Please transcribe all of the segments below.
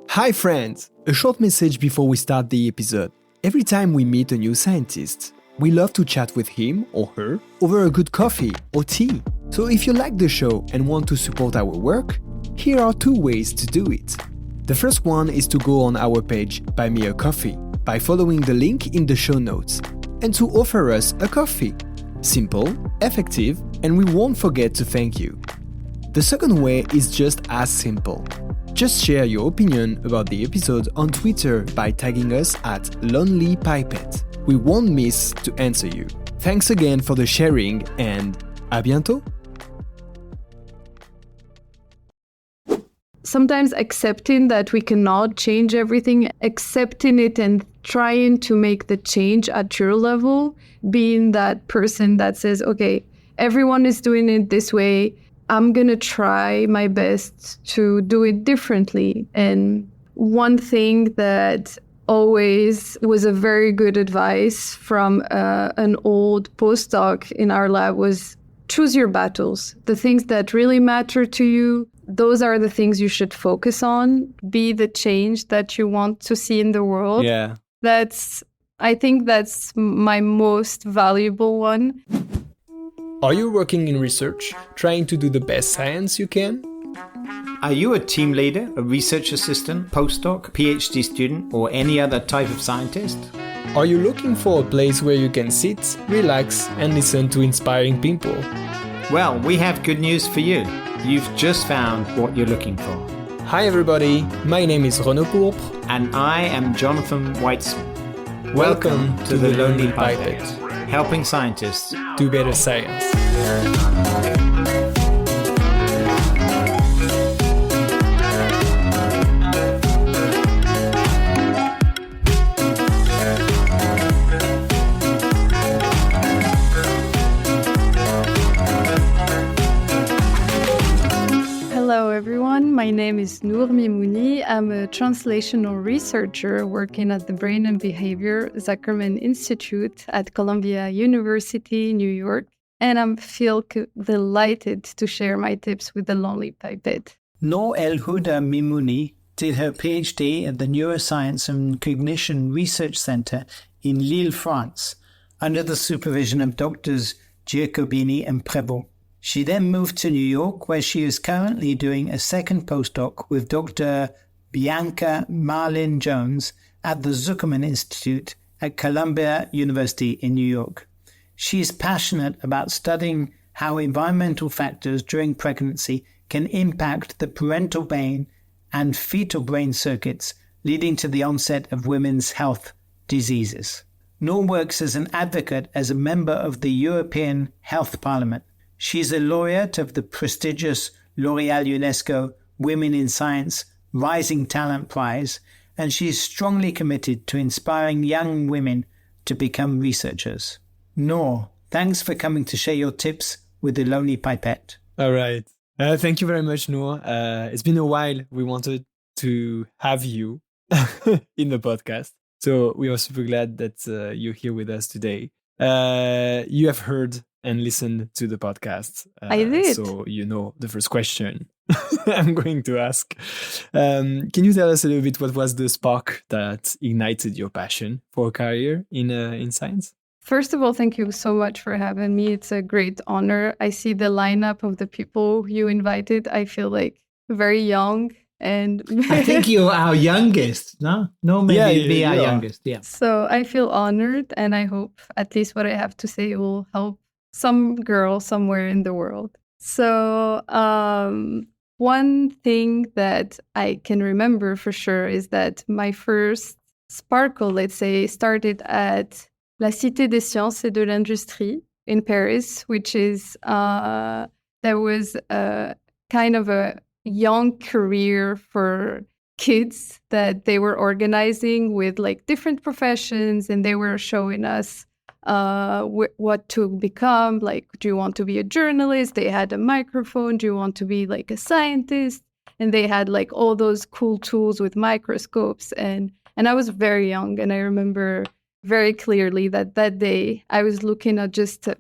Hi friends! A short message before we start the episode. Every time we meet a new scientist, we love to chat with him or her over a good coffee or tea. So if you like the show and want to support our work, here are 2 ways to do it. The first one is to go on our page Buy Me a Coffee by following the link in the show notes and to offer us a coffee. Simple, effective, and we won't forget to thank you. The second way is just as simple. Just share your opinion about the episode on Twitter by tagging us at Lonely Pipette. We won't miss to answer you. Thanks again for the sharing and à bientôt! Sometimes accepting that we cannot change everything, accepting it and trying to make the change at your level, being that person that says, okay, everyone is doing it this way, I'm going to try my best to do it differently. And one thing that always was a very good advice from an old postdoc in our lab was choose your battles. The things that really matter to you, those are the things you should focus on. Be the change that you want to see in the world. Yeah. I think that's my most valuable one. Are you working in research, trying to do the best science you can? Are you a team leader, a research assistant, postdoc, PhD student, or any other type of scientist? Are you looking for a place where you can sit, relax, and listen to inspiring people? Well, we have good news for you. You've just found what you're looking for. Hi everybody, my name is Renaud Pourpre. And I am Jonathan Weitzman. Welcome to the Lonely Pipette, helping scientists do better science. Hello everyone, my name is Nour Mimouni. I'm a translational researcher working at the Brain and Behavior Zuckerman Institute at Columbia University, New York, and I feel delighted to share my tips with the Lonely Pipette. Nour El Houda Mimouni did her PhD at the Neuroscience and Cognition Research Center in Lille, France, under the supervision of doctors Giacobini and Prévost. She then moved to New York, where she is currently doing a second postdoc with Dr. Bianca Marlin Jones at the Zuckerman Institute at Columbia University in New York. She is passionate about studying how environmental factors during pregnancy can impact the parental brain and fetal brain circuits, leading to the onset of women's health diseases. Nour works as an advocate as a member of the European Health Parliament. She is a laureate of the prestigious L'Oréal UNESCO Women in Science Rising Talent Prize, and she is strongly committed to inspiring young women to become researchers. Nour, thanks for coming to share your tips with the Lonely Pipette. All right. Thank you very much, Nour. It's been a while. We wanted to have you in the podcast. So we are super glad that you're here with us today. You have heard and listened to the podcast. I did. So you know the first question I'm going to ask. Can you tell us a little bit what was the spark that ignited your passion for a career in science? First of all, thank you so much for having me. It's a great honor. I see the lineup of the people you invited. I feel like very young. And I think you're our youngest, no? No, maybe be our youngest, yeah. So I feel honored, and I hope at least what I have to say will help some girl somewhere in the world. So one thing that I can remember for sure is that my first sparkle, let's say, started at La Cité des Sciences et de l'Industrie in Paris, which is, there was a kind of a young career for kids that they were organizing with like different professions, and they were showing us what to become. Like, do you want to be a journalist? They had a microphone. Do you want to be like a scientist? And they had like all those cool tools with microscopes. And I was very young, and I remember very clearly that day I was looking at just a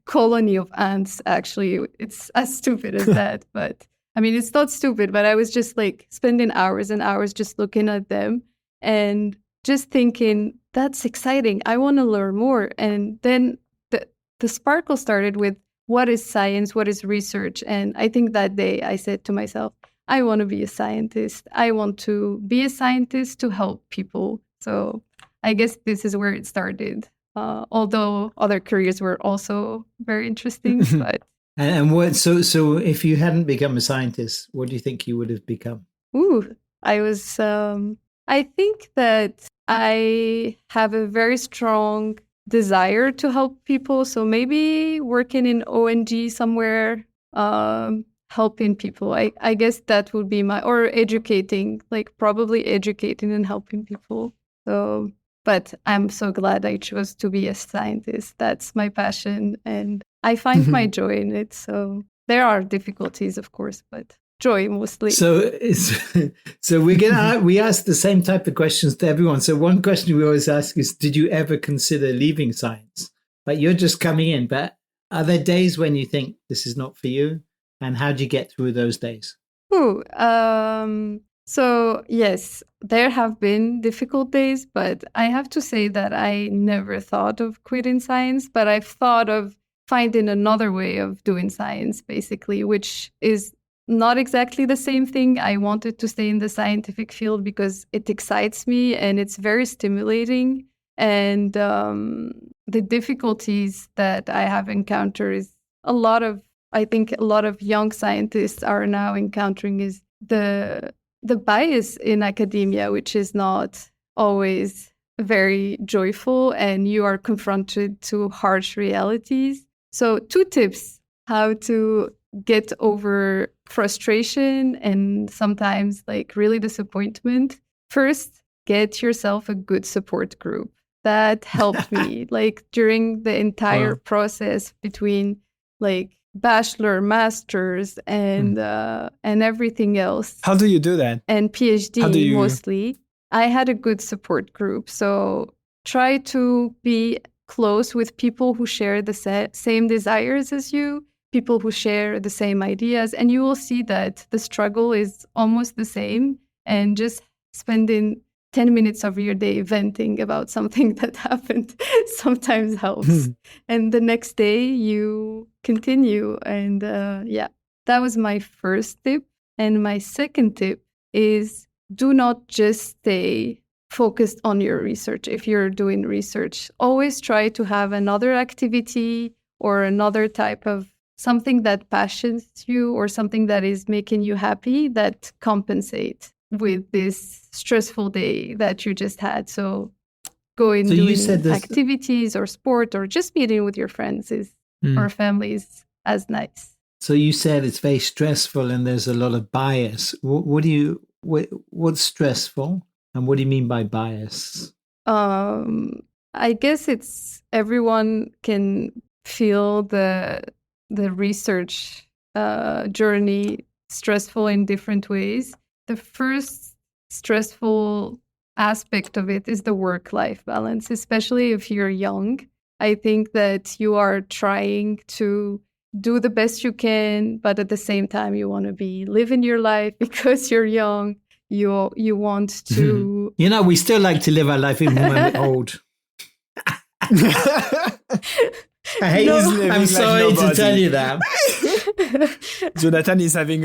colony of ants. Actually, it's as stupid as that, but I mean, it's not stupid, but I was just like spending hours and hours just looking at them and just thinking, that's exciting. I want to learn more. And then the sparkle started with, what is science? What is research? And I think that day I said to myself, I want to be a scientist. I want to be a scientist to help people. So I guess this is where it started. Although other careers were also very interesting, but And what? So if you hadn't become a scientist, what do you think you would have become? I was. I think that I have a very strong desire to help people. So maybe working in ONG somewhere, helping people. I guess that would be or educating, like probably educating and helping people. So, but I'm so glad I chose to be a scientist. That's my passion, and I find my joy in it. So there are difficulties, of course, but joy mostly. So we ask the same type of questions to everyone. So one question we always ask is, did you ever consider leaving science? Like, you're just coming in, but are there days when you think this is not for you? And how do you get through those days? So yes, there have been difficult days, but I have to say that I never thought of quitting science, but I've thought of finding another way of doing science, basically, which is not exactly the same thing. I wanted to stay in the scientific field because it excites me and it's very stimulating. And the difficulties that I have encountered is I think a lot of young scientists are now encountering is the bias in academia, which is not always very joyful, and you are confronted to harsh realities. So 2 tips how to get over frustration and sometimes like really disappointment. First, get yourself a good support group. That helped me like during the entire process between like bachelor, masters, and everything else. How do you do that? And PhD mostly. I had a good support group. So try to be close with people who share the same desires as you, people who share the same ideas, and you will see that the struggle is almost the same. And just spending 10 minutes of your day venting about something that happened sometimes helps. And the next day you continue. And that was my first tip. And my second tip is, do not just stay focused on your research. If you're doing research, always try to have another activity or another type of something that passions you or something that is making you happy that compensates with this stressful day that you just had. So going doing activities or sport or just meeting with your friends or family is as nice. So you said it's very stressful and there's a lot of bias. What's stressful and what do you mean by bias? I guess it's everyone can feel the research journey stressful in different ways. The first stressful aspect of it is the work-life balance, especially if you're young. I think that you are trying to do the best you can, but at the same time, you want to be living your life because you're young. You want to... we still like to live our life even when we're old. I'm sorry to tell you that. Jonathan is having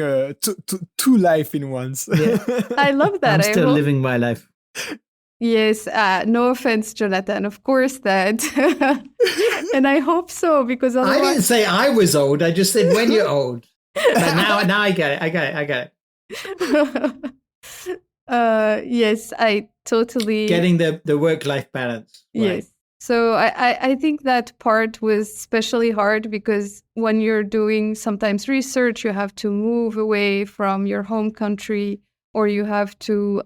two life in once. Yeah. I love that. I'm still living my life. Yes, no offense, Jonathan. Of course that. And I hope so, because otherwise... I didn't say I was old. I just said when you're old. But now I get it. Yes, I totally... Getting the work-life balance. Right. Yes. So I think that part was especially hard because when you're doing sometimes research, you have to move away from your home country, or you have to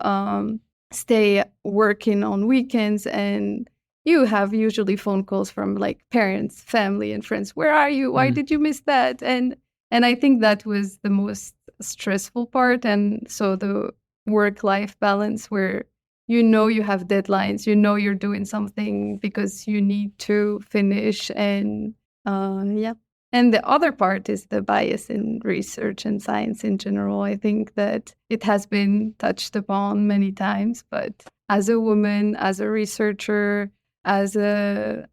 stay working on weekends, and you have usually phone calls from like parents, family, and friends. Where are you? Why did you miss that? And I think that was the most stressful part. And so the work-life balance where you have deadlines, you're doing something because you need to finish. And And the other part is the bias in research and science in general. I think that it has been touched upon many times, but as a woman, as a researcher, as a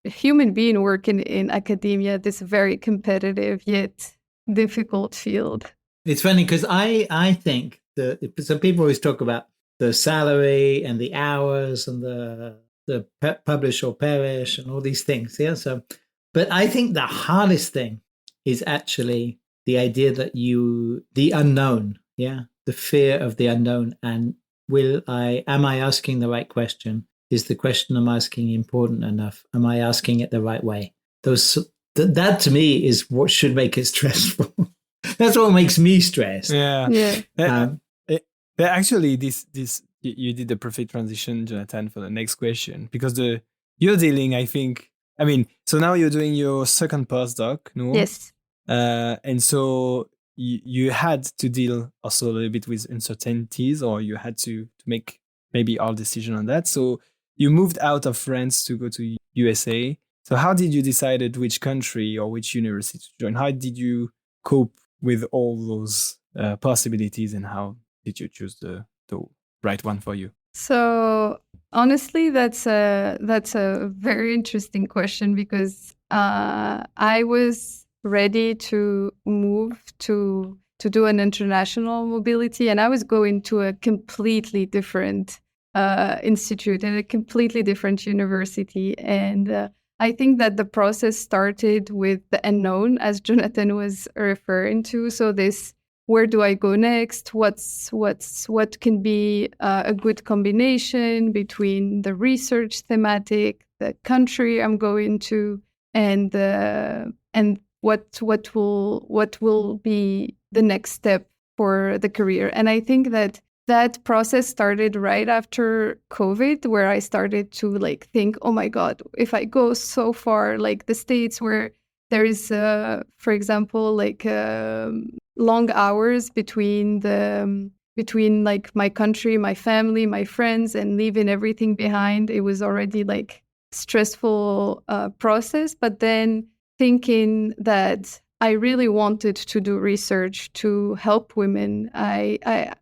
human being working in academia, this very competitive yet difficult field. It's funny because I think that some people always talk about the salary and the hours and the publish or perish and all these things. Yeah. So, but I think the hardest thing is actually the idea that the unknown. Yeah. The fear of the unknown. And am I asking the right question? Is the question I'm asking important enough? Am I asking it the right way? That to me is what should make it stressful. That's what makes me stressed. Yeah. Actually, this you did the perfect transition, Jonathan, for the next question, because you're dealing, I think. I mean, so now you're doing your second postdoc, no? Yes. And so you had to deal also a little bit with uncertainties, or you had to make maybe our decision on that. So you moved out of France to go to USA. So how did you decide which country or which university to join? How did you cope with all those possibilities, and how did you choose the right one for you? So honestly, that's a very interesting question, because I was ready to move to do an international mobility, and I was going to a completely different institute and a completely different university. And I think that the process started with the unknown, as Jonathan was referring to. So this, where do I go next? What can be a good combination between the research thematic, the country I'm going to, and what will be the next step for the career. And I think that process started right after COVID, where I started to think, oh my God, if I go so far, like the States, where there is, for example, long hours between my country, my family, my friends, and leaving everything behind. It was already stressful process. But then thinking that I really wanted to do research to help women, I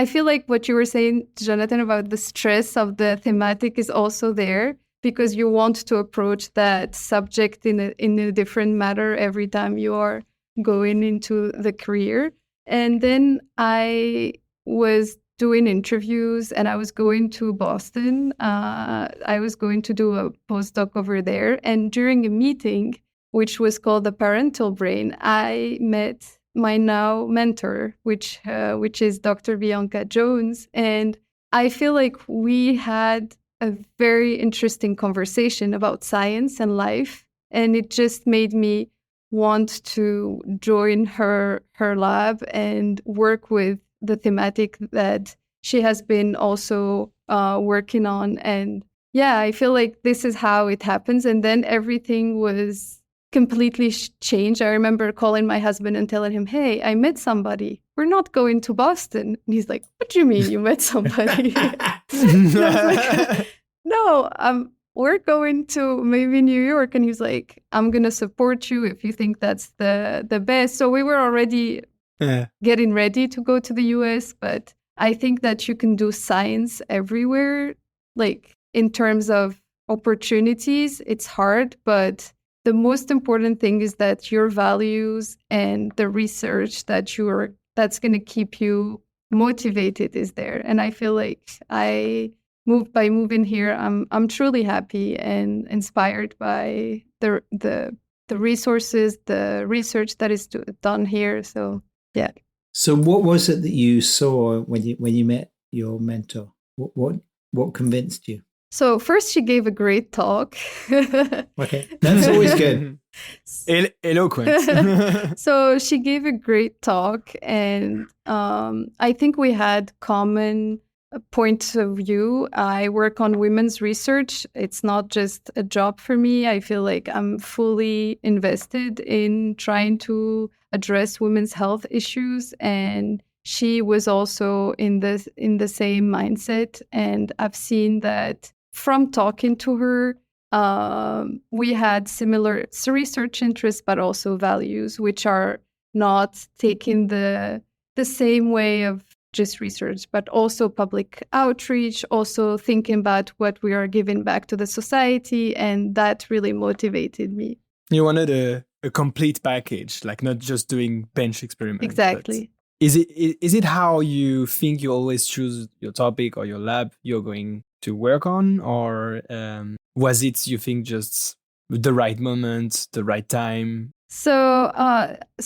feel like what you were saying, Jonathan, about the stress of the thematic is also there, because you want to approach that subject in a different manner every time you are going into the career. And then I was doing interviews, and I was going to Boston. I was going to do a postdoc over there. And during a meeting, which was called the Parental Brain, I met my now mentor, which is Dr. Bianca Jones. And I feel like we had a very interesting conversation about science and life. And it just made me want to join her lab and work with the thematic that she has been also working on. And yeah, I feel like this is how it happens. And then everything was completely changed. I remember calling my husband and telling him, hey, I met somebody. We're not going to Boston. And he's like, what do you mean you met somebody? No, we're going to maybe New York. And he's like, I'm going to support you if you think that's the best. So we were already getting ready to go to the US. But I think that you can do science everywhere. In terms of opportunities, it's hard, but the most important thing is that your values and the research that's going to keep you motivated is there. And I feel like by moving here, I'm truly happy and inspired by the resources, the research that is done here. So yeah. So what was it that you saw when you met your mentor? What convinced you? So first, she gave a great talk. Okay, that's always good. Eloquent. So she gave a great talk, and I think we had common points of view. I work on women's research. It's not just a job for me. I feel like I'm fully invested in trying to address women's health issues, and she was also in the same mindset. And I've seen that from talking to her, we had similar research interests, but also values, which are not taken the same way of just research, but also public outreach, also thinking about what we are giving back to the society. And that really motivated me. You wanted a complete package, like not just doing bench experiments. Exactly. Is it how you think you always choose your topic or your lab you're going to work on? Or was it, you think, just the right moment, the right time? So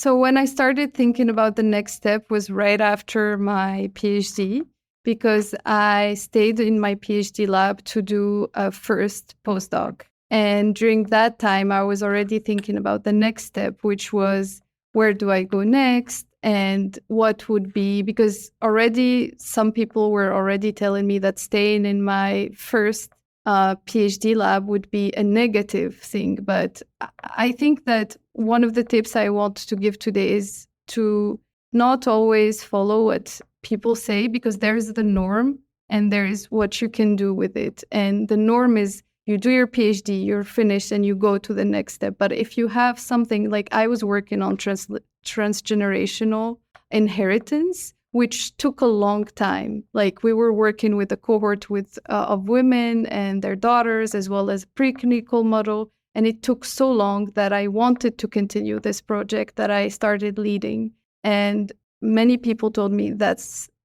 when I started thinking about the next step was right after my PhD, because I stayed in my PhD lab to do a first postdoc. And during that time, I was already thinking about the next step, which was, where do I go next? And what would be, because already some people were already telling me that staying in my first PhD lab would be a negative thing. But I think that one of the tips I want to give today is to not always follow what people say, because there is the norm and there is what you can do with it. And the norm is you do your PhD, you're finished, and you go to the next step. But if you have something like I was working on transgenerational inheritance, which took a long time. Like we were working with a cohort of women and their daughters, as well as a preclinical model. And it took so long that I wanted to continue this project that I started leading. And many people told me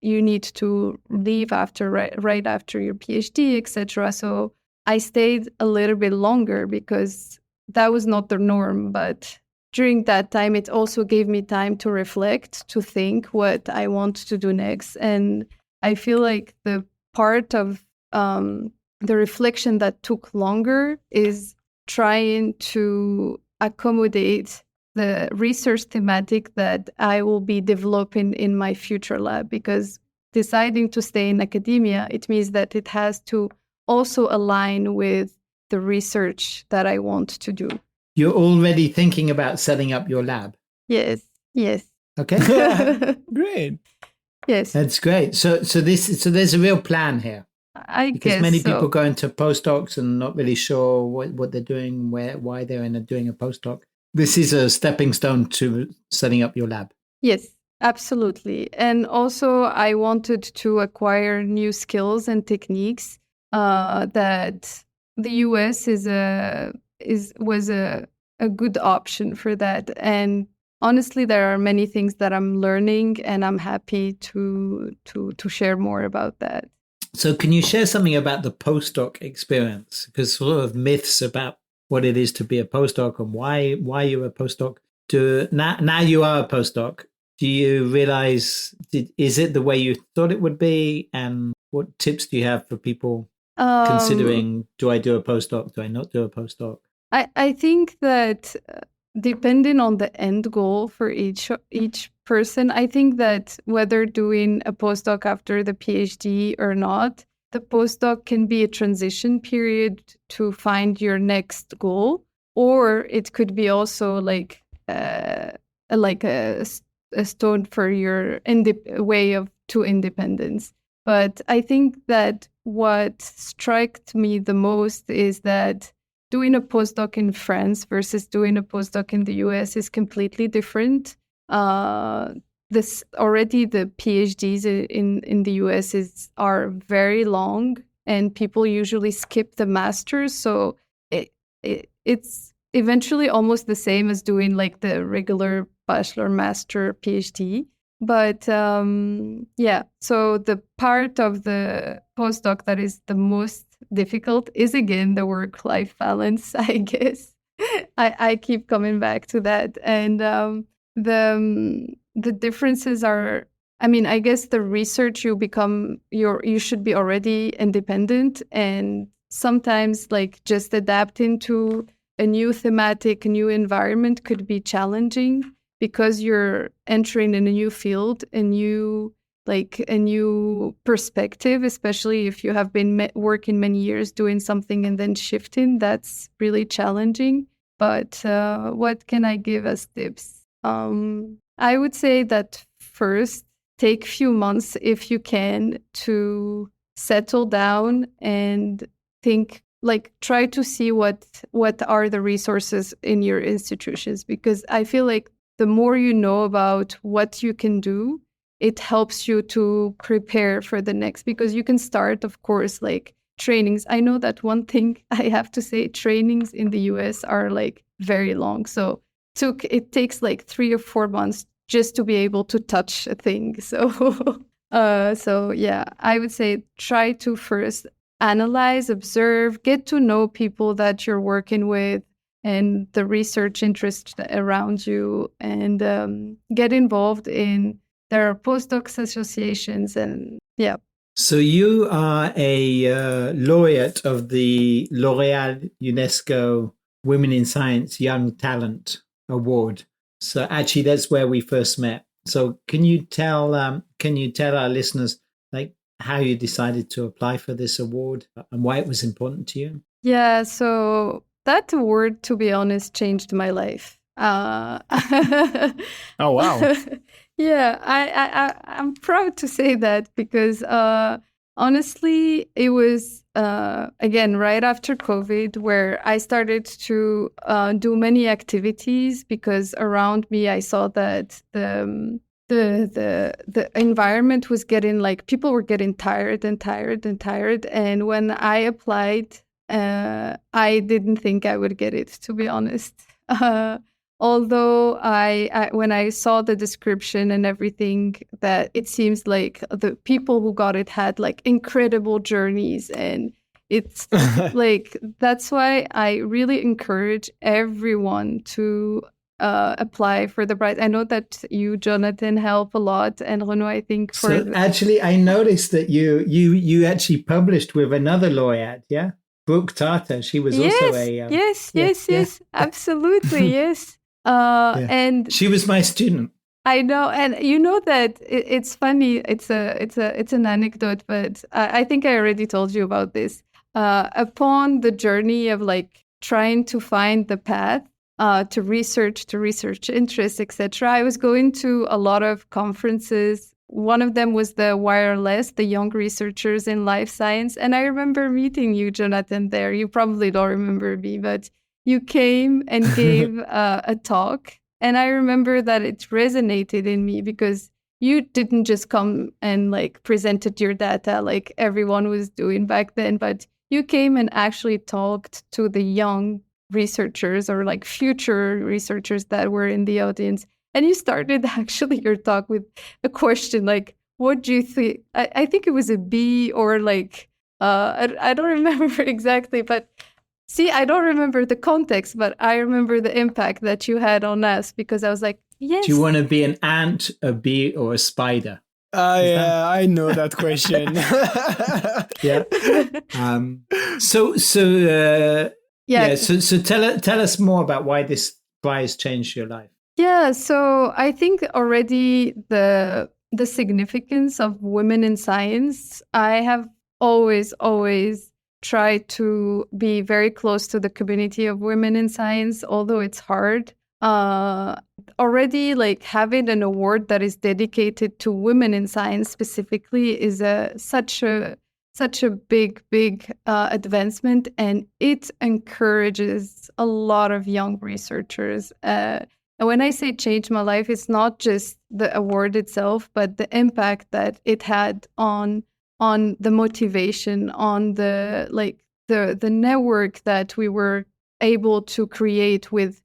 you need to leave right after your PhD, etc. So I stayed a little bit longer because that was not the norm. But during that time, it also gave me time to reflect, to think what I want to do next. And I feel like the part of the reflection that took longer is trying to accommodate the research thematic that I will be developing in my future lab. Because deciding to stay in academia, it means that it has to also align with the research that I want to do. You're already thinking about setting up your lab? Yes. Okay. Great. Yes. That's great. So there's a real plan here. I because guess many so. people go into postdocs and not really sure what they're doing, why they're doing a postdoc. This is a stepping stone to setting up your lab. Yes, absolutely. And also I wanted to acquire new skills and techniques that the US was a good option for that. And honestly, there are many things that I'm learning, and I'm happy to share more about that. So can you share something about the postdoc experience? Because sort of myths about what it is to be a postdoc and why you're a postdoc. Now you are a postdoc. Do you realize, is it the way you thought it would be? And what tips do you have for people considering, do I do a postdoc? Do I not do a postdoc? I think that depending on the end goal for each person, I think that whether doing a postdoc after the PhD or not, the postdoc can be a transition period to find your next goal, or it could be also like a stone for your way to independence. But I think that what struck me the most is that doing a postdoc in France versus doing a postdoc in the US is completely different. This already the PhDs in the US are very long, and people usually skip the masters. So it's eventually almost the same as doing like the regular bachelor, master, PhD. But so the part of the postdoc that is the most difficult is again the work-life balance, I guess. I keep coming back to that. And the differences are, I guess the research you should be already independent, and sometimes like just adapting to a new thematic, a new environment could be challenging because you're entering in a new field, a new perspective, especially if you have been working many years doing something and then shifting. That's really challenging. But what can I give as tips? I would say that first, take few months if you can to settle down and think like try to see what are the resources in your institutions, because I feel like the more you know about what you can do, it helps you to prepare for the next, because you can start, of course, like trainings. I know that one thing I have to say, trainings in the US are like very long. So it takes like 3 or 4 months just to be able to touch a thing. So so yeah, I would say try to first analyze, observe, get to know people that you're working with and the research interest around you, and get involved in there are postdocs associations, and yeah. So you are a laureate of the L'Oréal UNESCO Women in Science Young Talent Award. So actually, that's where we first met. So can you tell our listeners like how you decided to apply for this award and why it was important to you? Yeah, so that award, to be honest, changed my life. Oh, wow. Yeah, I'm proud to say that, because honestly, it was again right after COVID where I started to do many activities, because around me I saw that the environment was getting, like, people were getting tired and tired and tired, and when I applied, I didn't think I would get it, to be honest. Although I when I saw the description and everything, that it seems like the people who got it had like incredible journeys, and it's like, that's why I really encourage everyone to apply for the prize. I know that you, Jonathan, help a lot, and Renaud, I think for So actually, I noticed that you actually published with another laureate, yeah, Brooke Tata. She was also a yes, absolutely, yes. And she was my student. I know, and you know that it's funny. It's an anecdote, but I think I already told you about this. Upon the journey of like trying to find the path to research interests, etc., I was going to a lot of conferences. One of them was the Wireless, the Young Researchers in Life Science, and I remember meeting you, Jonathan, there. You probably don't remember me, but you came and gave a talk. And I remember that it resonated in me, because you didn't just come and like presented your data like everyone was doing back then, but you came and actually talked to the young researchers or like future researchers that were in the audience. And you started actually your talk with a question like, what do you think? I think it was a B or like, I don't remember exactly, but see, I don't remember the context, but I remember the impact that you had on us, because I was like, yes. Do you want to be an ant, a bee, or a spider? Yeah, I know that question. Yeah. So tell us more about why this prize changed your life. Yeah, so I think already the significance of women in science, I have always try to be very close to the community of women in science, although it's hard. Already, like having an award that is dedicated to women in science specifically is such a big advancement, and it encourages a lot of young researchers. And when I say change my life, it's not just the award itself, but the impact that it had on the motivation, on the network that we were able to create with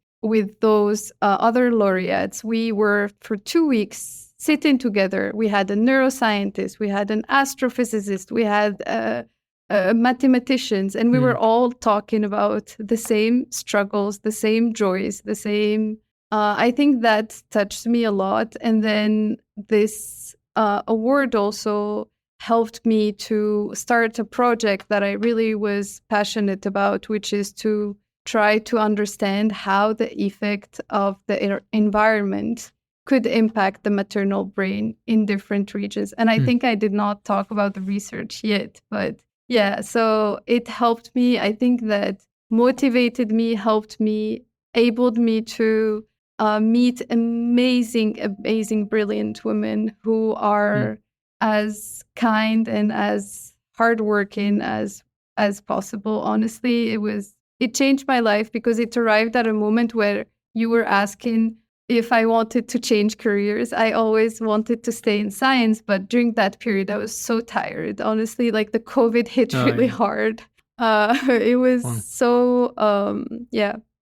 those other laureates. We were for 2 weeks sitting together. We had a neuroscientist, we had an astrophysicist, we had mathematicians, and we were all talking about the same struggles, the same joys, the same. I think that touched me a lot. And then this award also helped me to start a project that I really was passionate about, which is to try to understand how the effect of the environment could impact the maternal brain in different regions. And I think I did not talk about the research yet, but yeah, so it helped me. I think that motivated me, helped me, enabled me to meet amazing, brilliant women who are as kind and as hardworking as as possible. Honestly, it changed my life because it arrived at a moment where you were asking if I wanted to change careers. I always wanted to stay in science, but during that period, I was so tired. Honestly, like the COVID hit really hard. It was so,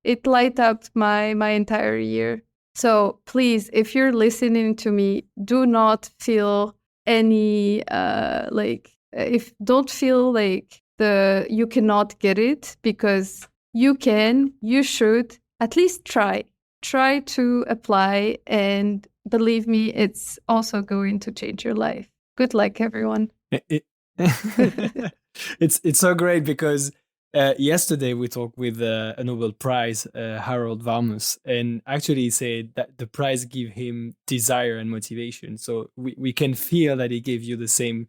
it light up my entire year. So please, if you're listening to me, do not feel any don't feel like you cannot get it, because you can, you should at least try to apply, and believe me, it's also going to change your life. Good luck, everyone. It's so great because yesterday we talked with a Nobel Prize, Harold Varmus, and actually he said that the prize gave him desire and motivation. So we can feel that it gave you the same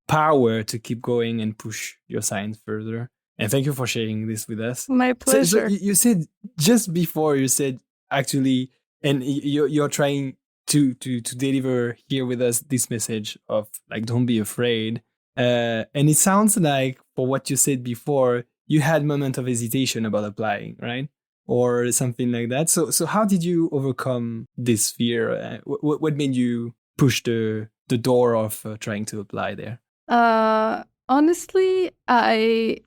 power to keep going and push your science further. And thank you for sharing this with us. My pleasure. So you said just before, you said actually, and you're trying to deliver here with us this message of like, don't be afraid. And it sounds like, for what you said before, you had moment of hesitation about applying, right? Or something like that. So how did you overcome this fear? What made you push the door of trying to apply there? Honestly, my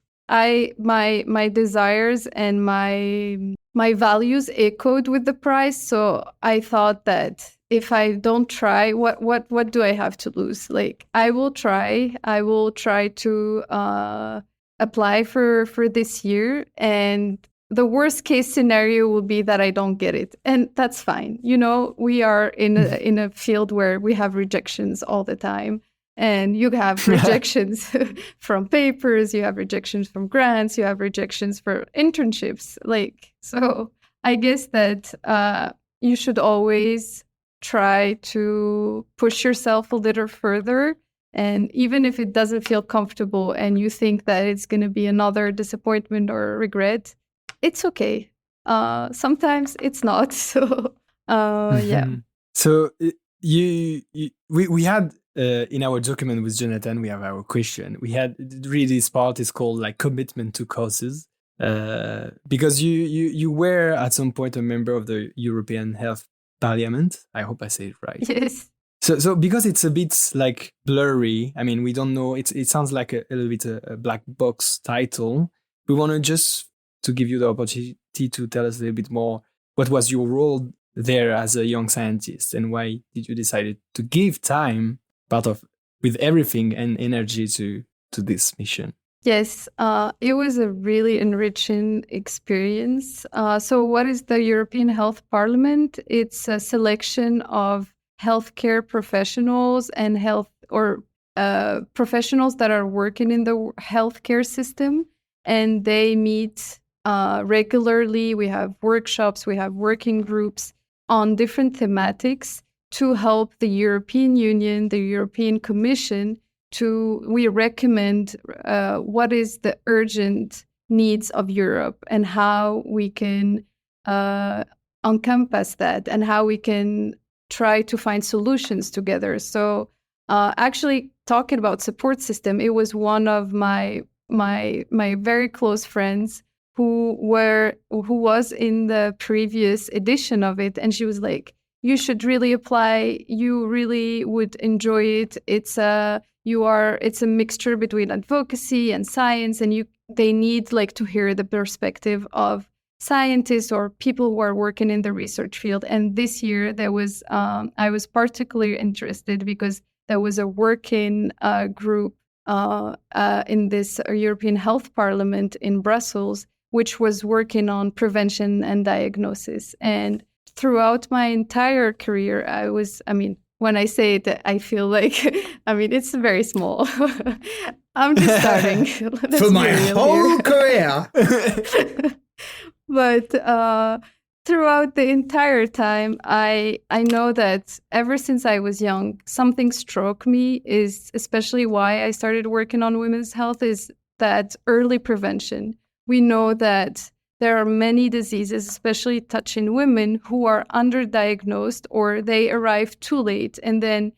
desires and my values echoed with the prize. So I thought that if I don't try, what do I have to lose? Like, I will try to apply for this year, and the worst case scenario will be that I don't get it, and that's fine. You know, we are in a field where we have rejections all the time. And you have rejections from papers, you have rejections from grants, you have rejections for internships. Like, so I guess that you should always try to push yourself a little further. And even if it doesn't feel comfortable and you think that it's going to be another disappointment or regret, it's okay. Sometimes it's not. So, yeah. So we had... in our document with Jonathan, we have our question. We had really, this part is called like commitment to causes, because you were at some point a member of the European Health Parliament. I hope I say it right. Yes. So because it's a bit like blurry, I mean, we don't know. It sounds like a little bit a black box title. We want to just to give you the opportunity to tell us a little bit more. What was your role there as a young scientist, and why did you decide to give time, with everything and energy to this mission? Yes, it was a really enriching experience. So what is the European Health Parliament? It's a selection of healthcare professionals and professionals that are working in the healthcare system, and they meet regularly. We have workshops, we have working groups on different thematics to help the European Union, the European Commission, we recommend what is the urgent needs of Europe and how we can encompass that and how we can try to find solutions together. So actually talking about support system, it was one of my very close friends who was in the previous edition of it, and she was like, you should really apply. You really would enjoy it. It's a mixture between advocacy and science, and they need like to hear the perspective of scientists or people who are working in the research field. And this year there was I was particularly interested because there was a working group in this European Health Parliament in Brussels, which was working on prevention and diagnosis. And throughout my entire career, when I say it, I feel like, it's very small. I'm just starting. For my whole career. But throughout the entire time, I know that ever since I was young, something struck me, is especially why I started working on women's health, is that early prevention. We know that there are many diseases, especially touching women, who are underdiagnosed or they arrive too late. And then,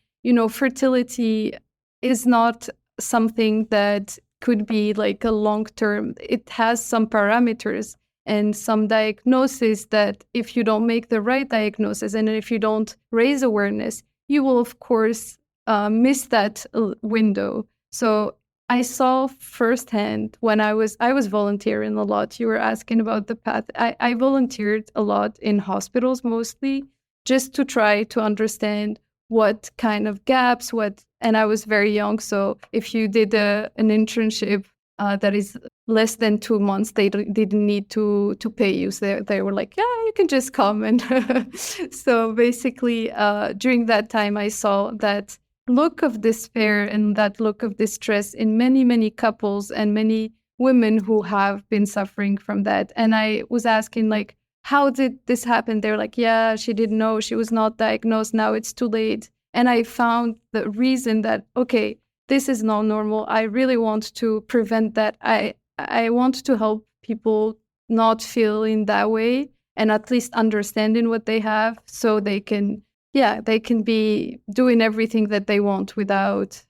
fertility is not something that could be like a long term. It has some parameters and some diagnosis that if you don't make the right diagnosis and if you don't raise awareness, you will, of course, miss that window. So I saw firsthand when I was volunteering a lot. You were asking about the path. I volunteered a lot in hospitals mostly, just to try to understand what kind of gaps, and I was very young. So if you did an internship that is less than 2 months, they didn't need to pay you. So they were like, yeah, you can just come. And so basically, during that time, I saw that look of despair and that look of distress in many, many couples and many women who have been suffering from that. And I was asking, like, how did this happen? They're like, yeah, she didn't know. She was not diagnosed. Now it's too late. And I found the reason that, okay, this is not normal. I really want to prevent that. I want to help people not feel in that way and at least understanding what they have so they can be doing everything that they want without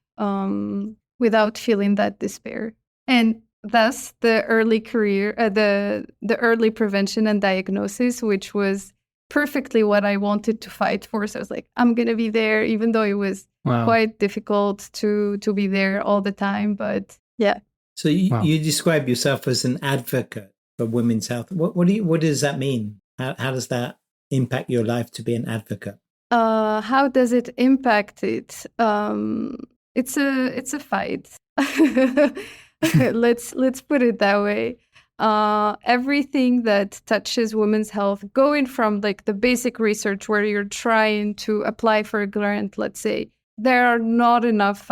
feeling that despair. And thus the early career, the early prevention and diagnosis, which was perfectly what I wanted to fight for. So I was like, I'm going to be there, even though it was quite difficult to be there all the time. But yeah. So you describe yourself as an advocate for women's health. What does that mean? How does that impact your life to be an advocate? How does it impact it? It's a fight. Let's put it that way. Everything that touches women's health, going from like the basic research where you're trying to apply for a grant, let's say, there are not enough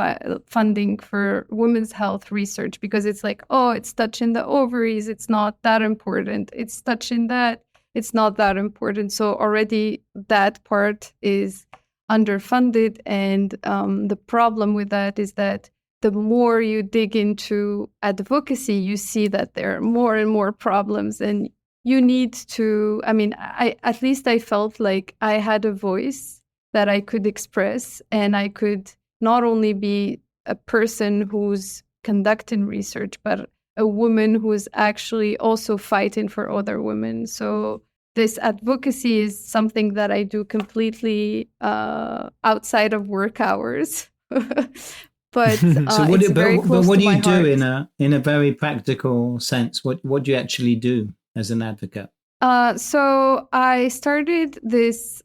funding for women's health research because it's like, oh, it's touching the ovaries, it's not that important. It's touching that, it's not that important. So already that part is underfunded. And the problem with that is that the more you dig into advocacy, you see that there are more and more problems, and you need to, at least I felt like I had a voice that I could express, and I could not only be a person who's conducting research, but a woman who's actually also fighting for other women. So this advocacy is something that I do completely outside of work hours. But what do you do in a very practical sense? What do you actually do as an advocate? So I started this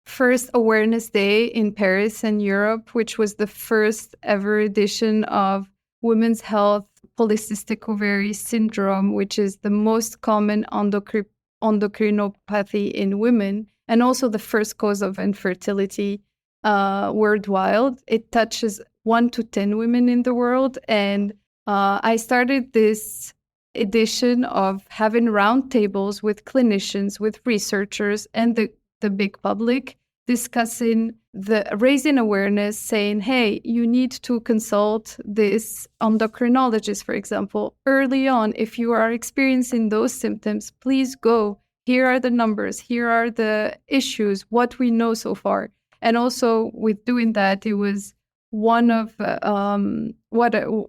first awareness day in Paris and Europe, which was the first ever edition of Women's Health Polycystic Ovary Syndrome, which is the most common endocrinopathy in women, and also the first cause of infertility worldwide. It touches 1 to 10 women in the world. And I started this edition of having roundtables with clinicians, with researchers, and the big public, discussing raising awareness, saying, hey, you need to consult this endocrinologist, for example, early on. If you are experiencing those symptoms, please go. Here are the numbers. Here are the issues, what we know so far. And also with doing that, it was one of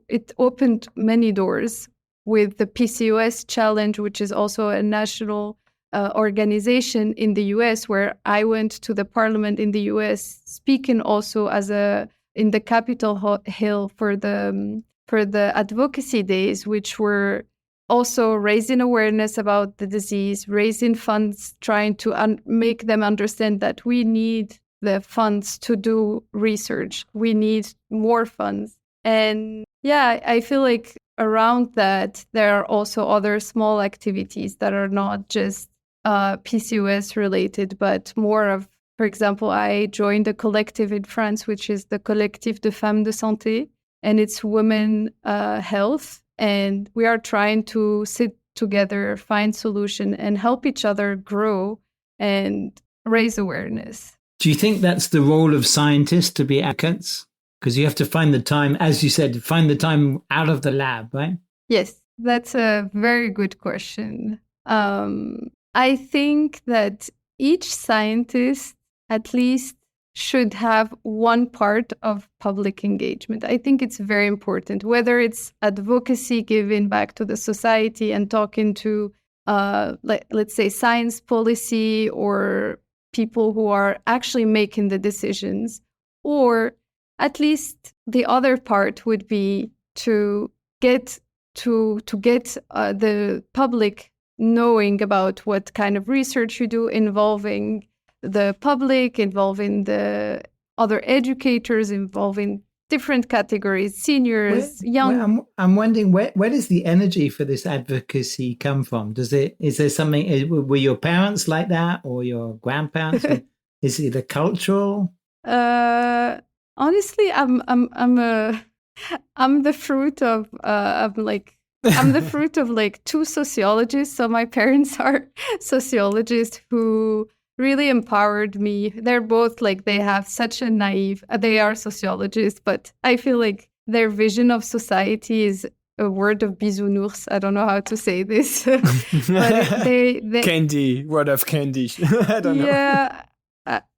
it opened many doors with the PCOS challenge, which is also a national organization in the US, where I went to the parliament in the US, speaking also in the Capitol Hill for the advocacy days, which were also raising awareness about the disease, raising funds, trying to make them understand that we need the funds to do research. We need more funds. And yeah, I feel like around that, there are also other small activities that are not just PCOS related, but more of, for example, I joined a collective in France, which is the Collectif de Femmes de Santé, and it's women health. And we are trying to sit together, find solution, and help each other grow and raise awareness. Do you think that's the role of scientists, to be advocates? Because you have to find the time, as you said, find the time out of the lab, right? Yes, that's a very good question. I think that each scientist at least should have one part of public engagement. I think it's very important, whether it's advocacy, giving back to the society and talking to, let's say, science policy or people who are actually making the decisions, or at least the other part would be to get the public knowing about what kind of research you do, involving the public, involving the other educators, involving different categories, seniors, young. I'm wondering where does the energy for this advocacy come from? Is there something? Were your parents like that, or your grandparents? Is it a cultural? Honestly, I'm the fruit of I'm the fruit of like two sociologists. So my parents are sociologists who really empowered me. They're both like, they have such a they are sociologists, but I feel like their vision of society is a word of bisounours. I don't know how to say this. But they candy, word of candy. I don't know. Yeah,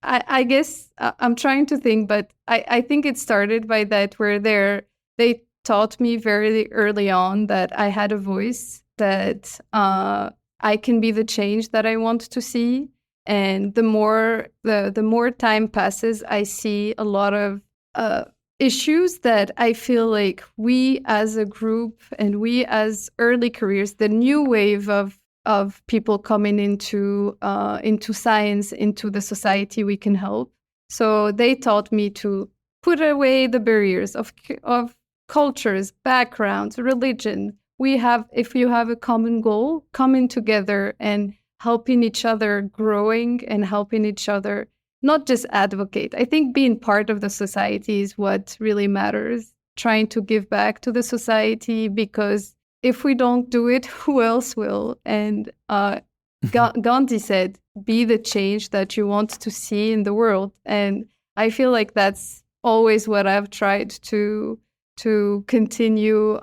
I guess I'm trying to think, but I think it started by that, where they taught me very early on that I had a voice, that I can be the change that I want to see. And the more time passes, I see a lot of issues that I feel like we as a group and we as early careers, the new wave of people coming into science, into the society, we can help. So they taught me to put away the barriers of cultures, backgrounds, religion. If you have a common goal, coming together and helping each other, growing and helping each other, not just advocate. I think being part of the society is what really matters, trying to give back to the society, because if we don't do it, who else will? And Gandhi said, be the change that you want to see in the world. And I feel like that's always what I've tried to continue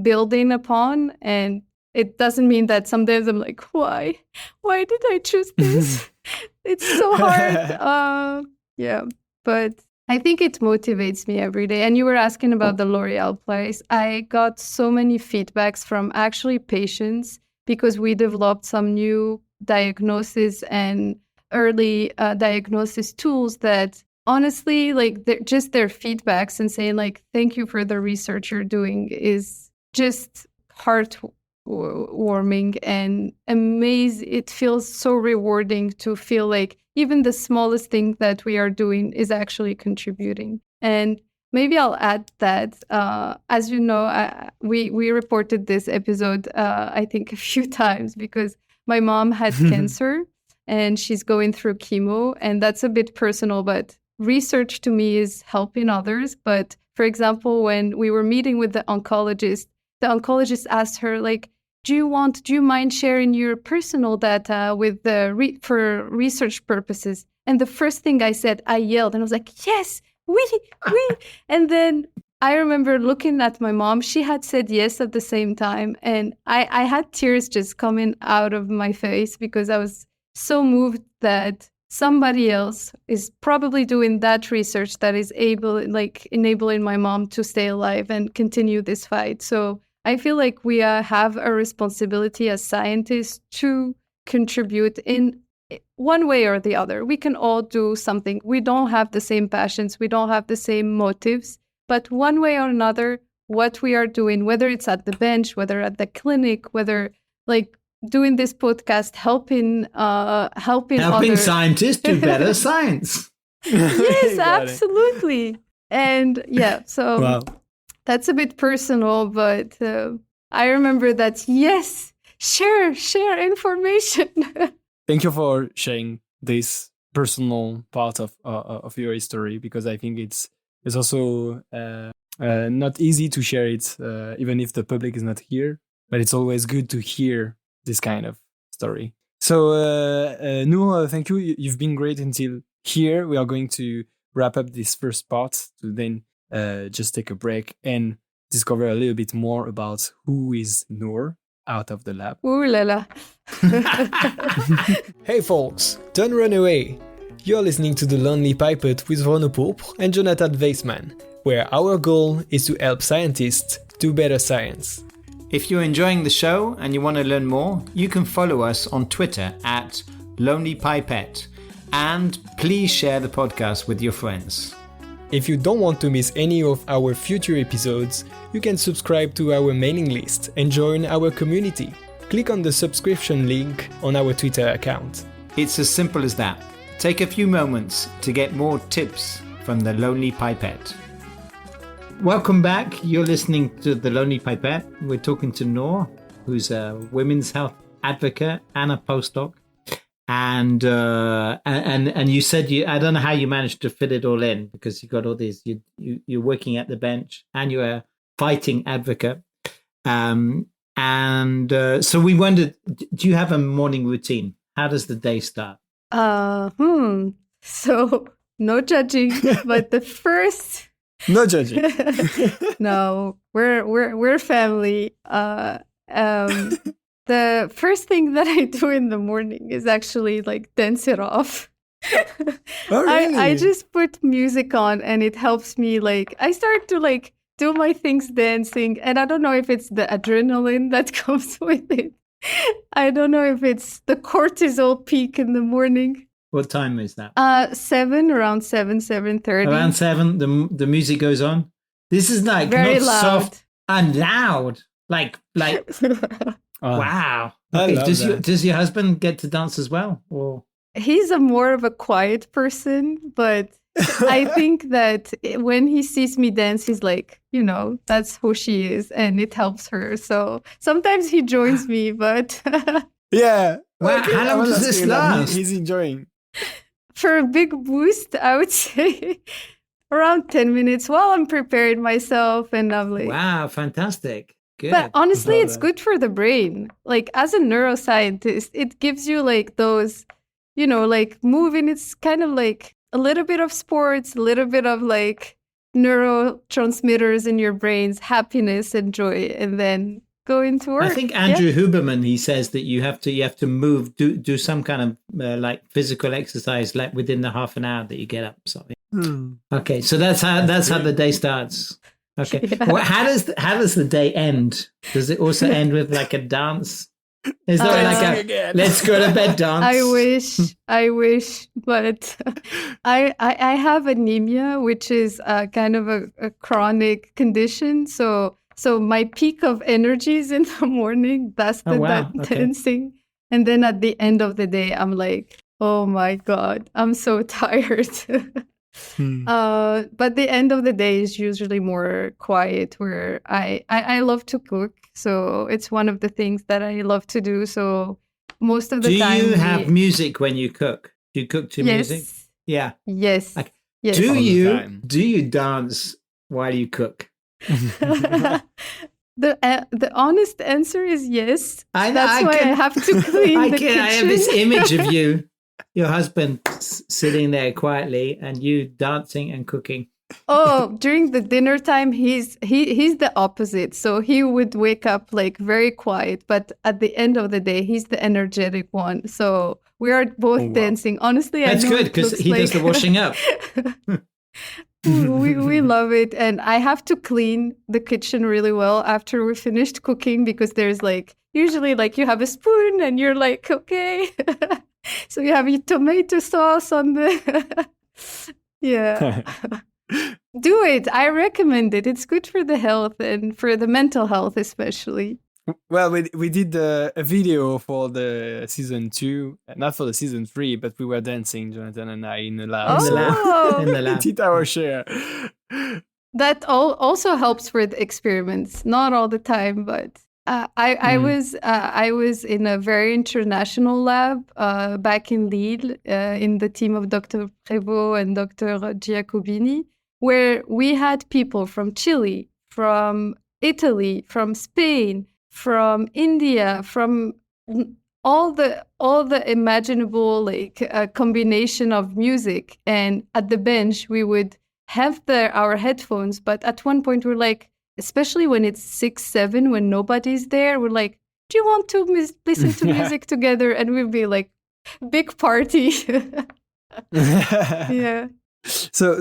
building upon. And it doesn't mean that some days I'm like, why did I choose this? It's so hard. Yeah, but I think it motivates me every day. And you were asking about the L'Oréal place. I got so many feedbacks from actually patients, because we developed some new diagnosis and early diagnosis tools that honestly, like, just their feedbacks and saying like, thank you for the research you're doing is just heartwarming and amazing. It feels so rewarding to feel like even the smallest thing that we are doing is actually contributing. And maybe I'll add that, as you know, we reported this episode, I think a few times, because my mom had cancer and she's going through chemo, and that's a bit personal, but research to me is helping others. But for example, when we were meeting with the oncologist asked her, like, do you mind sharing your personal data with for research purposes? And the first thing I said, I yelled, and I was like, yes, we. And then I remember looking at my mom. She had said yes at the same time. And I had tears just coming out of my face, because I was so moved that somebody else is probably doing that research that is enabling my mom to stay alive and continue this fight. So I feel like we have a responsibility as scientists to contribute in one way or the other. We can all do something. We don't have the same passions. We don't have the same motives. But one way or another, what we are doing, whether it's at the bench, whether at the clinic, whether like doing this podcast, helping scientists do better science. Yes, absolutely. And yeah, so wow. That's a bit personal, but I remember that, yes, share information. Thank you for sharing this personal part of your history, because I think it's also not easy to share it, even if the public is not here. But it's always good to hear this kind of story. So, Nour, thank you. You've been great until here. We are going to wrap up this first part to then just take a break and discover a little bit more about who is Nour out of the lab. Ooh la la. Hey folks, don't run away. You're listening to The Lonely Pipette with Renaud Pourpre and Jonathan Weissman, where our goal is to help scientists do better science. If you're enjoying the show and you want to learn more, you can follow us on Twitter at Lonely Pipette, and please share the podcast with your friends. If you don't want to miss any of our future episodes, you can subscribe to our mailing list and join our community. Click on the subscription link on our Twitter account. It's as simple as that. Take a few moments to get more tips from the Lonely Pipette. Welcome back. You're listening to The Lonely Pipette. We're talking to Nour, who's a women's health advocate and a postdoc. And you said I don't know how you managed to fit it all in, because you got all these. You're working at the bench and you're a fighting advocate. So we wondered, do you have a morning routine? How does the day start? So no judging, but the first. No judging. No, we're family. The first thing that I do in the morning is actually like dance it off. Oh, really? I just put music on and it helps me. Like I start to like do my things dancing, and I don't know if it's the adrenaline that comes with it. I don't know if it's the cortisol peak in the morning. What time is that? Around 7:30. Around 7, the music goes on. This is like Very not loud. soft and loud. Like wow. I Okay, love that. does your husband get to dance as well? Or He's more of a quiet person, but I think that when he sees me dance, he's like, that's who she is, and it helps her. So sometimes he joins me, but Yeah. Wow, how long I was does this asking that. last? He's enjoying. for a big boost, I would say around 10 minutes while I'm preparing myself, and I'm like, wow, fantastic. Good. But honestly, Love it's that. good for the brain. Like as a neuroscientist, it gives you like those, like moving. It's kind of like a little bit of sports, a little bit of like neurotransmitters in your brains, happiness and joy, and then go into work. I think Andrew Huberman, he says that you have to move, do some kind of like physical exercise, like within the half an hour that you get up. Something. Okay, so that's how the day starts. Okay, Yeah. well, how does the day end? Does it also end with like a dance? Is there like a again. let's go to bed dance? I wish, but I have anemia, which is kind of a chronic condition. So my peak of energy is in the morning. That's the dancing, and then at the end of the day, I'm like, oh my god, I'm so tired. But the end of the day is usually more quiet, where I love to cook. So it's one of the things that I love to do. So most of the time. Do you have music when you cook? Do you cook to music? Yeah. Yes. Like, Yes. Do All the you time. dance while you cook? The honest answer is yes. I That's why I have to clean the kitchen. I have this image of you, your husband sitting there quietly, and you dancing and cooking. Oh, during the dinner time, he's the opposite. So he would wake up like very quiet, but at the end of the day, he's the energetic one. So we are both dancing. Honestly, That's I know good it because looks he does the washing up. we love it, and I have to clean the kitchen really well after we finished cooking, because there's like usually like you have a spoon and you're like, okay. So you have your tomato sauce on the yeah. Do it. I recommend it. It's good for the health and for the mental health especially. Well, we did a video for the season 2, not for the season 3, but we were dancing, Jonathan and I, in the lab. In the lab. Oh. In the lab. We did our share. That also helps with experiments. Not all the time, but I was in a very international lab back in Lille in the team of Dr. Prévost and Dr. Giacobini, where we had people from Chile, from Italy, from Spain, from India, from all the imaginable like combination of music. And at the bench, we would have our headphones, but at one point we're like, especially when it's 6, 7, when nobody's there, we're like, do you want to listen to music together? And we'd be like, big party. Yeah. So,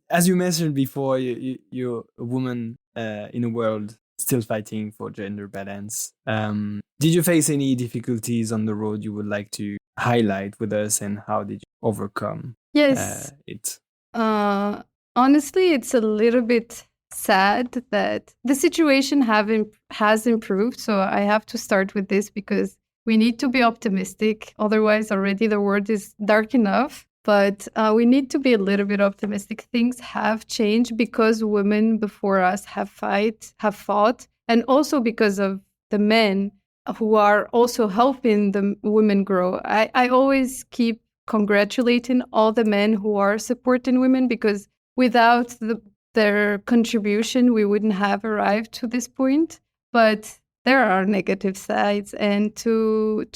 as you mentioned before, you're a woman in a world still fighting for gender balance. Did you face any difficulties on the road you would like to highlight with us, and how did you overcome Yes. it? Uh, Honestly, it's a little bit sad that the situation has improved. So I have to start with this because we need to be optimistic. Otherwise, already the world is dark enough. But we need to be a little bit optimistic. Things have changed because women before us have fought, and also because of the men who are also helping the women grow. I always keep congratulating all the men who are supporting women because without their contribution, we wouldn't have arrived to this point. But there are negative sides, and to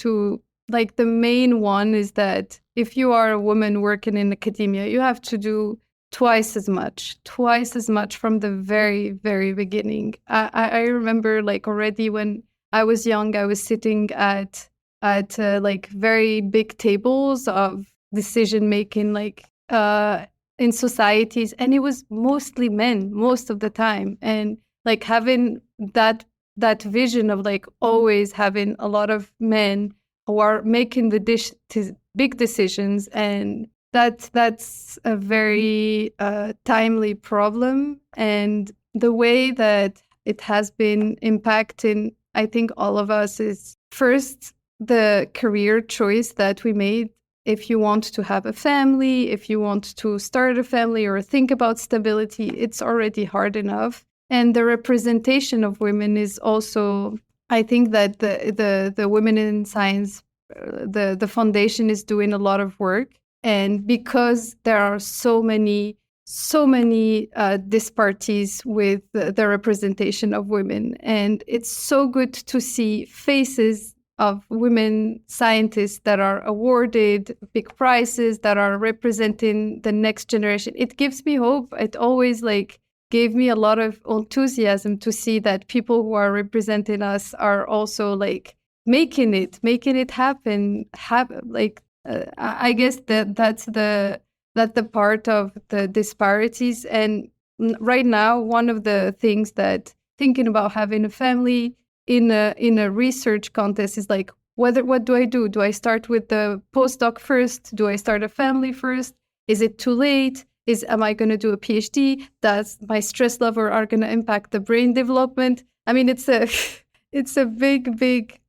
like the main one is that if you are a woman working in academia, you have to do twice as much from the very, very beginning. I remember like already when I was young, I was sitting at like very big tables of decision making, like in societies, and it was mostly men most of the time, and like having that vision of like always having a lot of men who are making the big decisions, and that's a very timely problem, and the way that it has been impacting, I think, all of us is first the career choice that we made. If you want to have a family, if you want to start a family or think about stability, it's already hard enough. And the representation of women is also, I think that the Women in Science, the foundation is doing a lot of work. And because there are so many disparities with the representation of women, and it's so good to see faces of women scientists that are awarded big prizes, that are representing the next generation. It gives me hope. It always like gave me a lot of enthusiasm to see that people who are representing us are also like making it happen. I guess that's the part of the disparities. And right now, one of the things that thinking about having a family in a research contest is like, what do I do? Do I start with the postdoc first? Do I start a family first? Is it too late? Am I going to do a PhD? Does my stress level are going to impact the brain development? I mean, it's a it's a big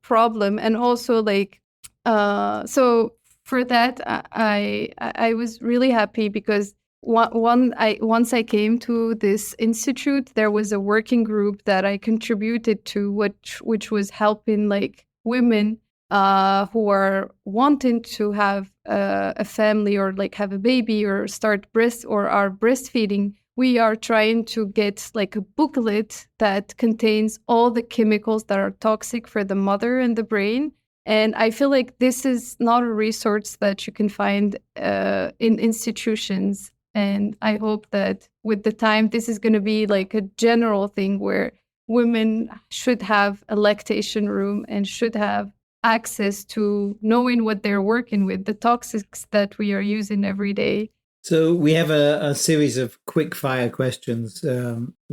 problem, and also like so for that I was really happy because once I came to this institute, there was a working group that I contributed to, which was helping like women who are wanting to have a family or like have a baby or start or are breastfeeding. We are trying to get like a booklet that contains all the chemicals that are toxic for the mother and the brain. And I feel like this is not a resource that you can find in institutions. And I hope that with the time, this is going to be like a general thing where women should have a lactation room and should have access to knowing what they're working with, the toxics that we are using every day. So we have a series of quick fire questions.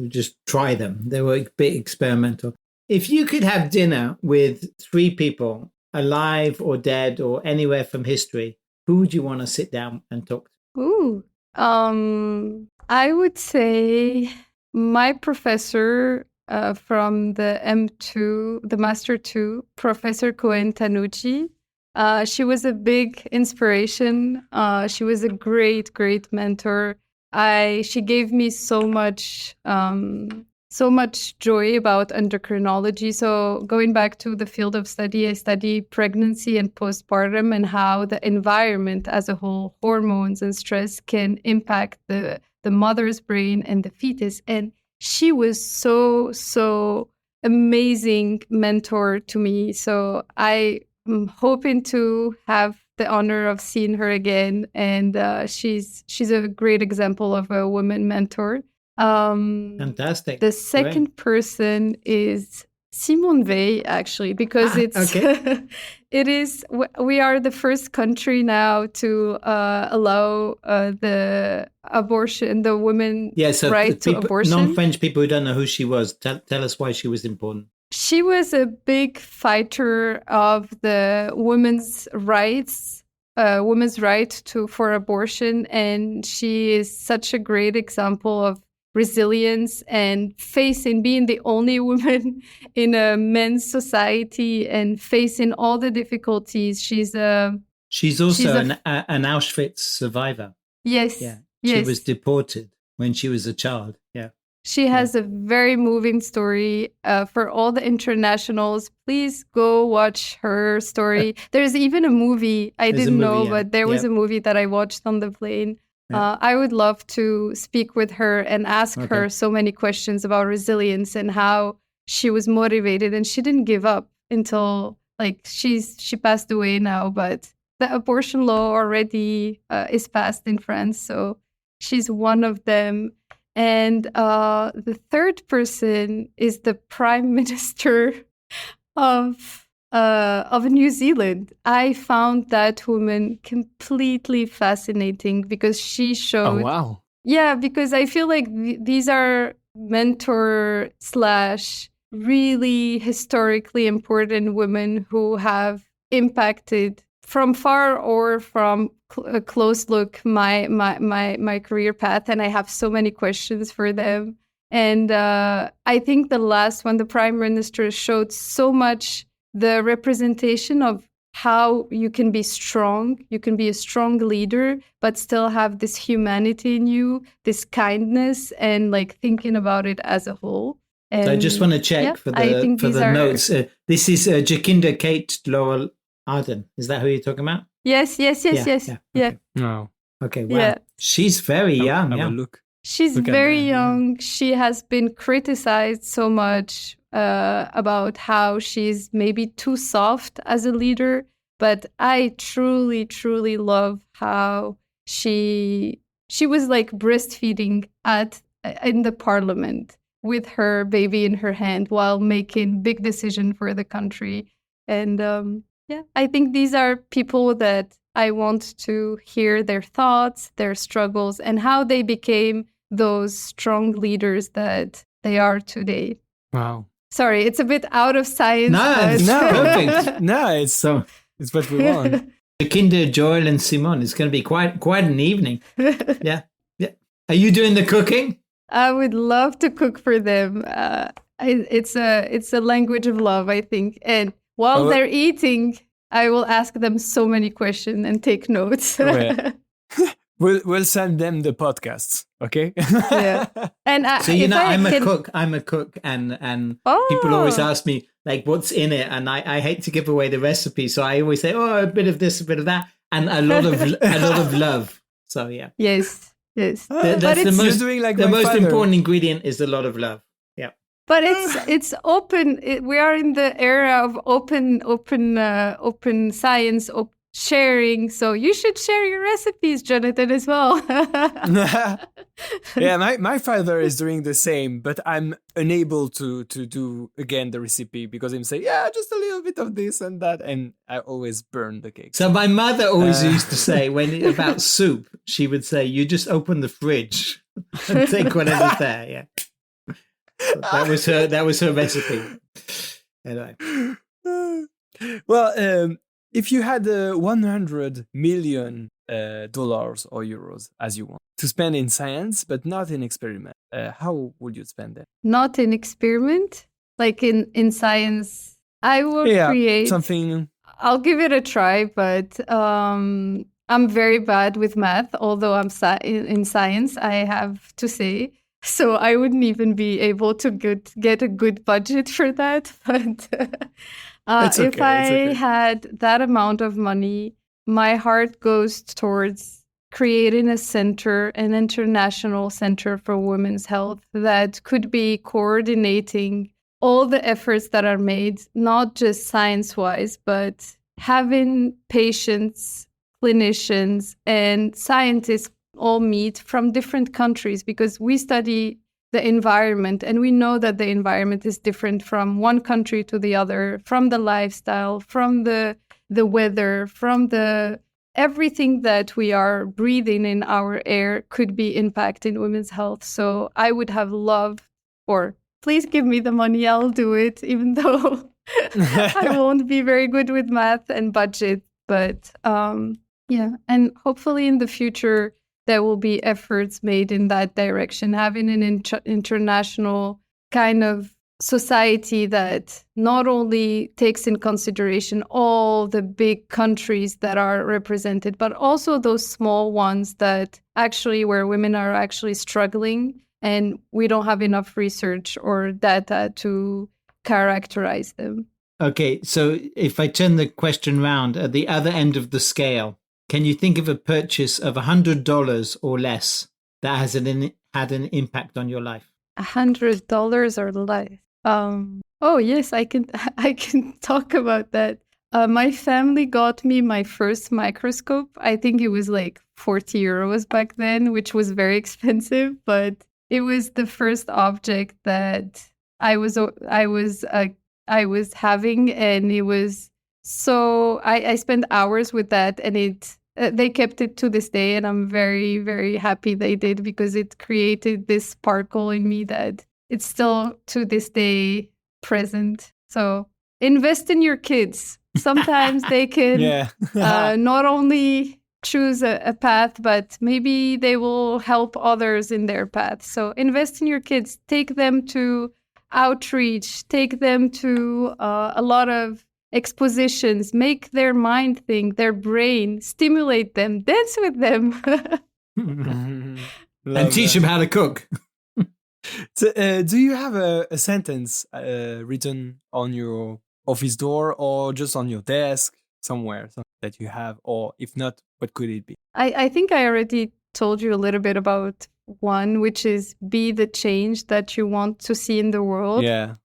Just try them. They were a bit experimental. If you could have dinner with 3 people, alive or dead or anywhere from history, who would you want to sit down and talk to? Ooh. I would say my professor from the M2, the Master 2, Professor Cohen Tanucci. She was a big inspiration. She was a great mentor. She gave me so much joy about endocrinology. So going back to the field of study, I study pregnancy and postpartum and how the environment as a whole, hormones and stress, can impact the mother's brain and the fetus. And she was so amazing mentor to me. So I'm hoping to have the honor of seeing her again. And she's a great example of a woman mentor. Fantastic. The second person is Simone Weil, actually, because it's okay. it is. We are the first country now to allow the abortion, the women right to abortion. Non-French people who don't know who she was, tell us why she was important. She was a big fighter of the women's rights, women's right for abortion, and she is such a great example of resilience and being the only woman in a men's society and facing all the difficulties. She's also an Auschwitz survivor. Yes. Yeah. Yes. She was deported when she was a child. Yeah. She has a very moving story. For all the internationals, please go watch her story. There's even a movie. I didn't know, but there was a movie that I watched on the plane. I would love to speak with her and ask her so many questions about resilience and how she was motivated, and she didn't give up until she passed away now. But the abortion law already is passed in France, so she's one of them. And the third person is the Prime Minister of New Zealand. I found that woman completely fascinating because she showed. Oh, wow. Yeah, because I feel like these are mentor / really historically important women who have impacted from far or from a close look my career path, and I have so many questions for them. And I think the last one, the Prime Minister, showed so much the representation of how you can be strong, you can be a strong leader, but still have this humanity in you, this kindness, and thinking about it as a whole. And so I just want to check for the notes. This is Jacinda Kate Laurel Arden. Is that who you're talking about? Yes. Okay. No. Okay, wow. Yeah. She's very young. I will look. She's very young. She has been criticized so much about how she's maybe too soft as a leader. But I truly, truly love how she was breastfeeding in the parliament with her baby in her hand while making big decisions for the country. And I think these are people that I want to hear their thoughts, their struggles, and how they became those strong leaders that they are today. Wow. Sorry, it's a bit out of science. Perfect. No, it's what we want. Jacinda, Joel, and Simone. It's going to be quite an evening. Yeah. Are you doing the cooking? I would love to cook for them. It's a language of love, I think. And while they're eating, I will ask them so many questions and take notes. We'll send them the podcasts, okay? Yeah. And so I'm a cook. I'm a cook, and people always ask me what's in it, and I hate to give away the recipe, so I always say, a bit of this, a bit of that, and a lot of love. So yeah. Yes. That's the most important ingredient is a lot of love. Yeah. But it's open. We are in the era of open science, sharing. So you should share your recipes, Jonathan, as well. Yeah, my father is doing the same, but I'm unable to do again the recipe because him say, just a little bit of this and that, and I always burn the cake. So my mother always used to say about soup, she would say, you just open the fridge and take whatever's there. Yeah. So that was her recipe. Anyway. Well, if you had $100 million or euros, as you want, to spend in science, but not in experiment, how would you spend it? Not in experiment? Like in science, I will create something. I'll give it a try, but I'm very bad with math, although I'm in science, I have to say. So I wouldn't even be able to get a good budget for that. But if I had that amount of money, my heart goes towards creating an international center for women's health that could be coordinating all the efforts that are made, not just science-wise, but having patients, clinicians, and scientists all meet from different countries, because we study the environment. And we know that the environment is different from one country to the other, from the lifestyle, from the weather, from everything that we are breathing in our air could be impacting women's health. So I would have loved, or please give me the money, I'll do it, even though I won't be very good with math and budget. But yeah, and hopefully in the future, there will be efforts made in that direction, having an international kind of society that not only takes in consideration all the big countries that are represented, but also those small ones that actually where women are actually struggling and we don't have enough research or data to characterize them. Okay, so if I turn the question round, at the other end of the scale, can you think of a purchase of $100 or less that has had an impact on your life? $100 or less? Oh yes, I can talk about that. My family got me my first microscope. I think it was like 40 euros back then, which was very expensive, but it was the first object that I was having, and it was so I spent hours with that, and they kept it to this day, and I'm very, very happy they did, because it created this sparkle in me that it's still to this day present. So invest in your kids. Sometimes they can not only choose a path, but maybe they will help others in their path. So invest in your kids. Take them to outreach. Take them to a lot of expositions. Make their mind think, their brain. Stimulate them. Dance with them. And teach them how to cook. So, do you have a sentence written on your office door or just on your desk somewhere that you have? Or if not, what could it be? I think I already told you a little bit about one, which is be the change that you want to see in the world. Yeah.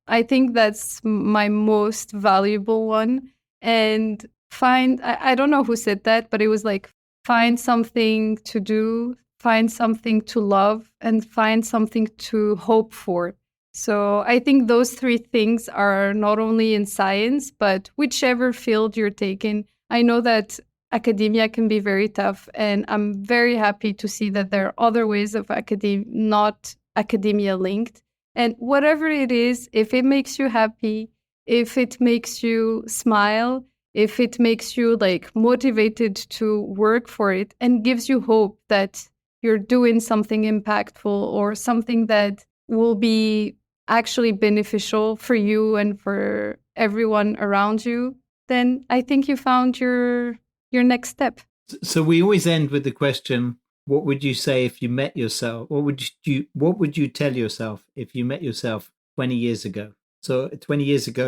I think that's my most valuable one. And I don't know who said that, but it was like, find something to do, find something to love, and find something to hope for. So I think those three things are not only in science, but whichever field you're taking. I know that academia can be very tough, and I'm very happy to see that there are other ways of not academia linked. And whatever it is, if it makes you happy, if it makes you smile, if it makes you like motivated to work for it and gives you hope that you're doing something impactful or something that will be actually beneficial for you and for everyone around you, then I think you found your next step. So we always end with the question, what would you say if you met yourself? What would you tell yourself if you met yourself 20 years ago? So 20 years ago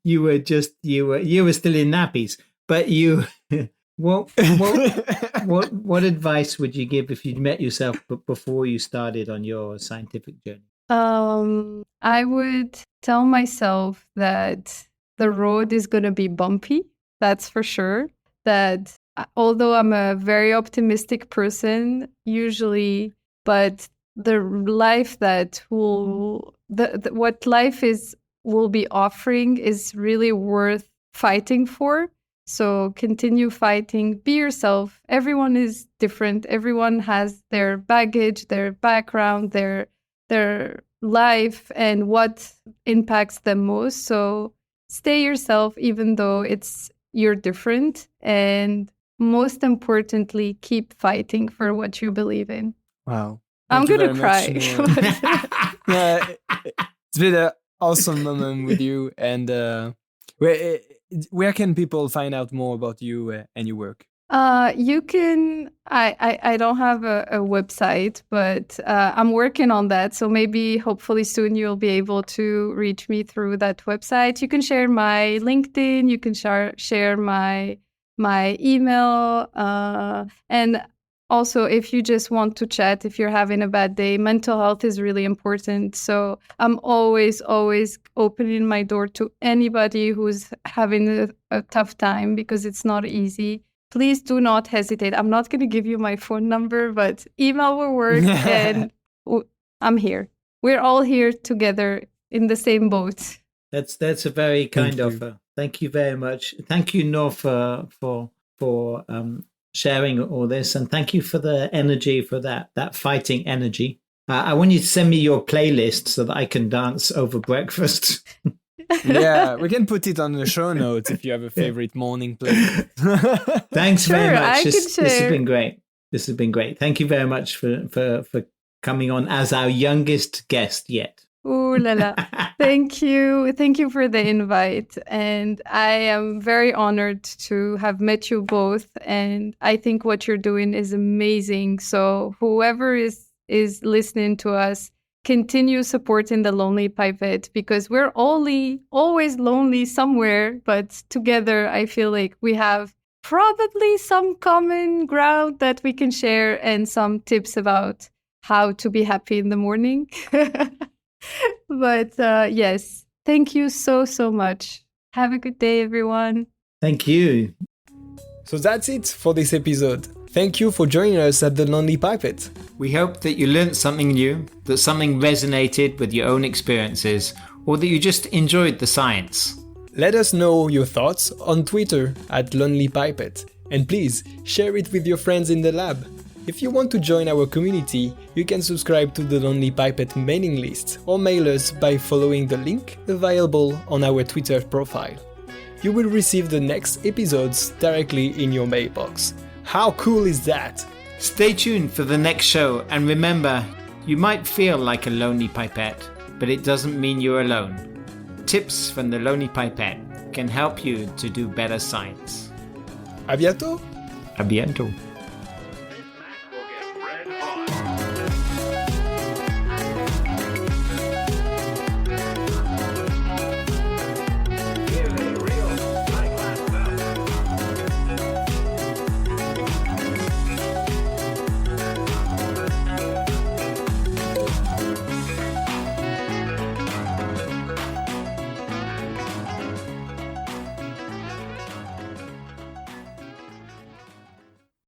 you were still in nappies, but what advice would you give if you met yourself before you started on your scientific journey? I would tell myself that the road is going to be bumpy. That's for sure. That although I'm a very optimistic person usually, but the life that what life will be offering is really worth fighting for. So continue fighting, be yourself. Everyone is different. Everyone has their baggage, their background, their life, and what impacts them most. So stay yourself, even though you're different. And most importantly, keep fighting for what you believe in. Wow. I'm going to cry. Yeah, it's been an awesome moment with you. And where can people find out more about you and your work? You can, I don't have a website, but I'm working on that. So maybe hopefully soon you'll be able to reach me through that website. You can share my LinkedIn, you can share my email. And also, if you just want to chat, if you're having a bad day, mental health is really important. So I'm always opening my door to anybody who's having a tough time, because it's not easy. Please do not hesitate. I'm not going to give you my phone number, but email will work. And I'm here. We're all here together in the same boat. That's a very kind Thank you. offer. Thank you very much. Thank you, Nour, for sharing all this, and thank you for the energy, for that fighting energy. I want you to send me your playlist so that I can dance over breakfast. Yeah, we can put it on the show notes if you have a favorite morning playlist. Thanks very Sure, much. I This can has share. been great. This has been great. Thank you very much for coming on as our youngest guest yet. Ooh la la. Thank you. Thank you for the invite. And I am very honored to have met you both. And I think what you're doing is amazing. So whoever is listening to us, continue supporting the Lonely Pipette, because we're always lonely somewhere, but together I feel like we have probably some common ground that we can share and some tips about how to be happy in the morning. But yes, thank you so much. Have a good day, everyone. Thank you. So that's it for this episode. Thank you for joining us at the Lonely Pipette. We hope that you learnt something new, that something resonated with your own experiences, or that you just enjoyed the science. Let us know your thoughts on Twitter at Lonely Pipette, and please share it with your friends in the lab. If you want to join our community, you can subscribe to the Lonely Pipette mailing list or mail us by following the link available on our Twitter profile. You will receive the next episodes directly in your mailbox. How cool is that? Stay tuned for the next show, and remember, you might feel like a lonely pipette, but it doesn't mean you're alone. Tips from the Lonely Pipette can help you to do better science. À bientôt! A bientôt.